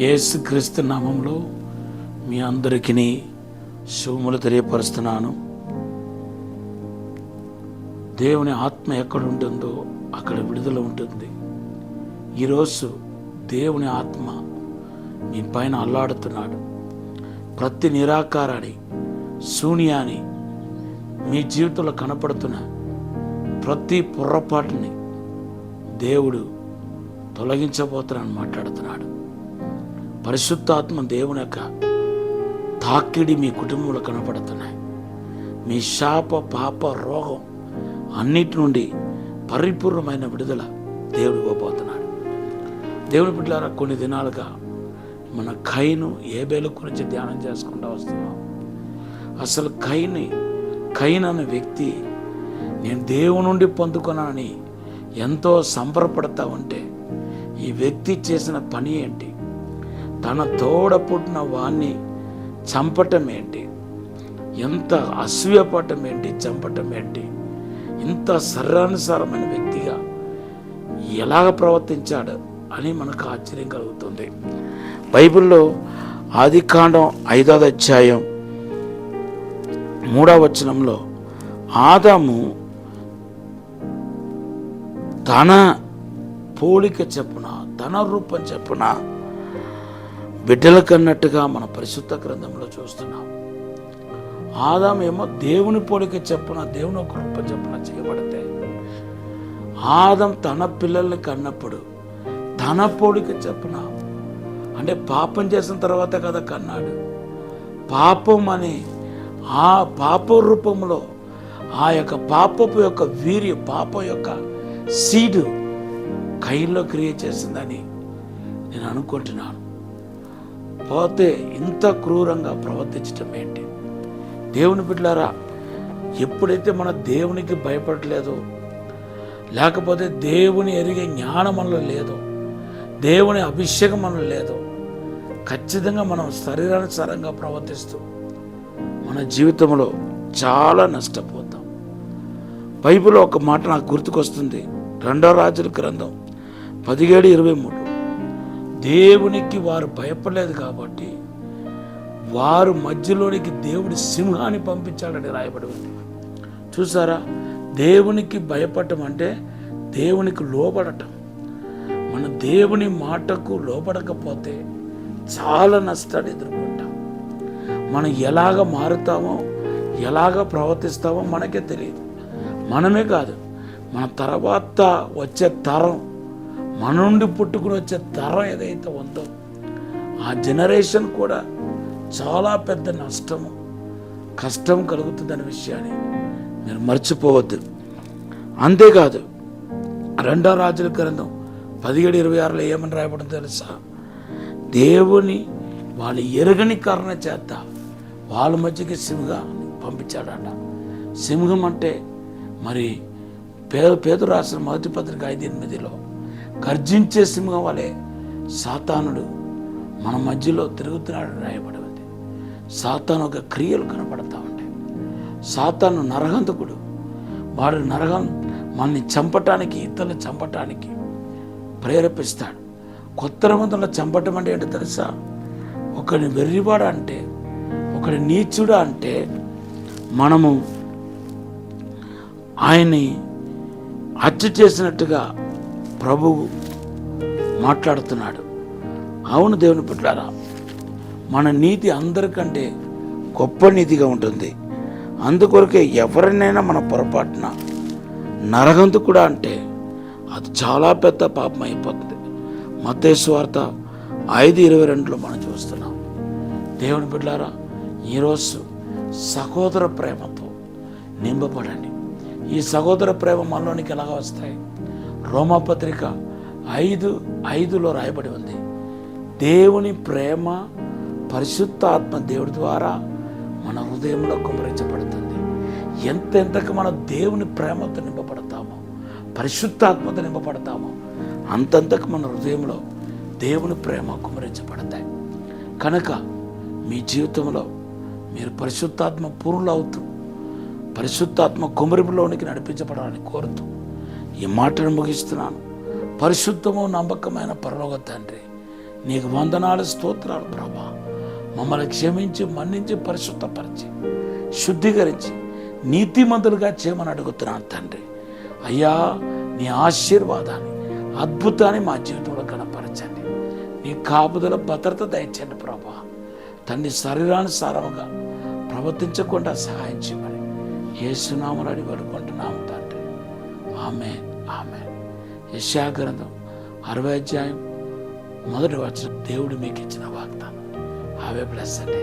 యేసుక్రీస్తు నామంలో మీ అందరికీ శుభములు తెలియపరుస్తున్నాను. దేవుని ఆత్మ ఎక్కడ ఉంటుందో అక్కడ విడుదల ఉంటుంది. ఈరోజు దేవుని ఆత్మ మీ పైన అల్లాడుతున్నాడు. ప్రతి నిరాకారాన్ని, శూన్యాన్ని, మీ జీవితంలో కనపడుతున్న ప్రతి పొర్రపాటుని దేవుడు తొలగించబోతున్నాడని మాట్లాడుతున్నాడు. పరిశుద్ధాత్మ దేవుని యొక్క తాకిడి మీ కుటుంబంలో కనపడుతున్నాయి. మీ శాప పాప రోగం అన్నిటి నుండి పరిపూర్ణమైన విడుదల దేవుడు ఇవ్వబోతున్నాడు. దేవుని బిడ్డలారా, కొన్ని దినాలుగా మన కయీను ఏబేలు గురించి ధ్యానం చేసుకుంటూ వస్తున్నాం. అసలు కయీను అనే వ్యక్తి నేను దేవుని నుండి పొందుకున్నానని ఎంతో సంబరపడతా ఉంటే, ఈ వ్యక్తి చేసిన పని ఏంటి? తన తోడ పుట్టిన వాణ్ణి చంపటం ఏంటి? ఎంత అసూయపడటం ఏంటి? చంపటం ఏంటి? ఇంత శరీరానుసారమైన వ్యక్తిగా ఎలాగ ప్రవర్తించాడు అని మనకు ఆశ్చర్యం కలుగుతుంది. బైబిల్లో ఆదికాండం 5వ అధ్యాయం 3వ వచనంలో ఆదాము తన పోలిక చెప్పున, తన రూపం చెప్పున బిడ్డలకన్నట్టుగా మన పరిశుద్ధ గ్రంథంలో చూస్తున్నాం. ఆదాము ఏమో దేవుని పోలిక చెప్పున, దేవుని ఒక రూపం చెప్పున చేయబడితే, ఆదాము తన పిల్లల్ని కన్నప్పుడు తన పోలిక చెప్పున, అంటే పాపం చేసిన తర్వాత కదా కన్నాడు. పాపం అని ఆ పాప రూపంలో ఆ యొక్క పాపపు యొక్క వీర్యం, పాప యొక్క సీడు కయీనులో క్రియేట్ చేసిందని నేను అనుకుంటున్నాను. పోతే ఇంత క్రూరంగా ప్రవర్తించటం ఏంటి? దేవుని బిడ్డలారా, ఎప్పుడైతే మన దేవునికి భయపడలేదో, లేకపోతే దేవుని ఎరిగే జ్ఞానం మనలో లేదో, దేవుని అభిషేకం మనలో లేదో, ఖచ్చితంగా మనం శరీరానుసారంగా ప్రవర్తిస్తూ మన జీవితంలో చాలా నష్టపోతాం. బైబిల్లో ఒక మాట నాకు గుర్తుకొస్తుంది. 2వ రాజుల గ్రంథం 17:23. దేవునికి వారు భయపడలేదు కాబట్టి వారు మధ్యలోనికి దేవుడి సింహాన్ని పంపించాడని రాయబడి ఉంది. చూసారా, దేవునికి భయపడటం అంటే దేవునికి లోబడటం. మన దేవుని మాటకు లోబడకపోతే చాలా నష్టాలు ఎదుర్కొంటాం. మనం ఎలాగ మారుతామో, ఎలాగ ప్రవర్తిస్తామో మనకే తెలియదు. మనమే కాదు, మన తర్వాత వచ్చే తరం, మన నుండి పుట్టుకుని వచ్చే తరం ఏదైతే ఉందో ఆ జనరేషన్ కూడా చాలా పెద్ద నష్టము, కష్టం కలుగుతుందనే విషయాన్ని మీరు మర్చిపోవద్దు. అంతేకాదు, 2వ రాజుల గ్రంథం 17:26 ఏమని రాయబడిందో తెలుసా? దేవుని వాళ్ళు ఎరగని కారణ చేత వాళ్ళ మధ్యకి సింహాన్ని పంపించాడట. సింహం అంటే మరి పేతురు రాసిన మొదటి పత్రిక 5:8 గర్జించే సింహం వలె సాతానుడు మన మధ్యలో తిరుగుతున్నాడు రాయబడి ఉంది. సాతాను ఒక క్రియలు కనపడతా ఉంటాయి. సాతాను నరహంతకుడు. వాడు మనల్ని చంపటానికి, ఇతరులు చంపటానికి ప్రేరేపిస్తాడు. కొత్త రమంలో చంపటం అంటే ఏంటో తెలుసా? ఒకడిని వెర్రివాడు అంటే, ఒకడి నీచుడు అంటే మనము ఆయన్ని హత్య చేసినట్టుగా ప్రభువు మాట్లాడుతున్నాడు. అవును దేవుని బిడ్డలారా, మన నీతి అందరికంటే గొప్ప నీతిగా ఉంటుంది. అందుకొరకే ఎవరినైనా మన పొరపాటున నరహంతకుడు అంటే అది చాలా పెద్ద పాపం అయిపోతుంది. మత్తయి సువార్త 5:22 మనం చూస్తున్నాం. దేవుని బిడ్డలారా, ఈరోజు సహోదర ప్రేమతో నింపబడండి. ఈ సహోదర ప్రేమ మనలోనికి ఎలాగ వస్తాయి? రోమాపత్రిక 5:5 రాయబడి ఉంది. దేవుని ప్రేమ పరిశుద్ధాత్మ దేవుడి ద్వారా మన హృదయంలో కుమ్మరించబడుతుంది. ఎంతెంతకు మనం దేవుని ప్రేమతో నింపబడతామో, పరిశుద్ధాత్మతో నింపబడతామో, అంతంతకు మన హృదయంలో దేవుని ప్రేమ కుమ్మరించబడతాయి. కనుక మీ జీవితంలో మీరు పరిశుద్ధాత్మ పూర్ణులు అవుతూ పరిశుద్ధాత్మ కుమ్మరింపులోనికి నడిపించబడాలని కోరుతూ ఈ మాటను ముగిస్తున్నాను. పరిశుద్ధము నమ్మకమైన పరలోక తండ్రి, నీకు వందనాలు, స్తోత్రాలు ప్రభా. మమ్మల్ని క్షమించి, మన్నించి, పరిశుద్ధపరిచి, శుద్ధీకరించి నీతిమంతులుగా చేయమని అడుగుతున్నాను తండ్రి. అయ్యా, నీ ఆశీర్వాదాన్ని, అద్భుతాన్ని మా జీవితంలో కనపరచండి. నీ కాపుదల, భద్రత దయచండి ప్రభా. తండ్రి, శరీరానుసారముగా ప్రవర్తించకుండా సహాయం చేయమని యేసునామములో అడిగి వేడుకుంటున్నాము తండ్రి. ఆమేన్, ఆమేన్. యెషయా గ్రంథం 60వ అధ్యాయం 1వ వచనం దేవుడు మీకు ఇచ్చిన వాగ్దానం. Have a blessed day.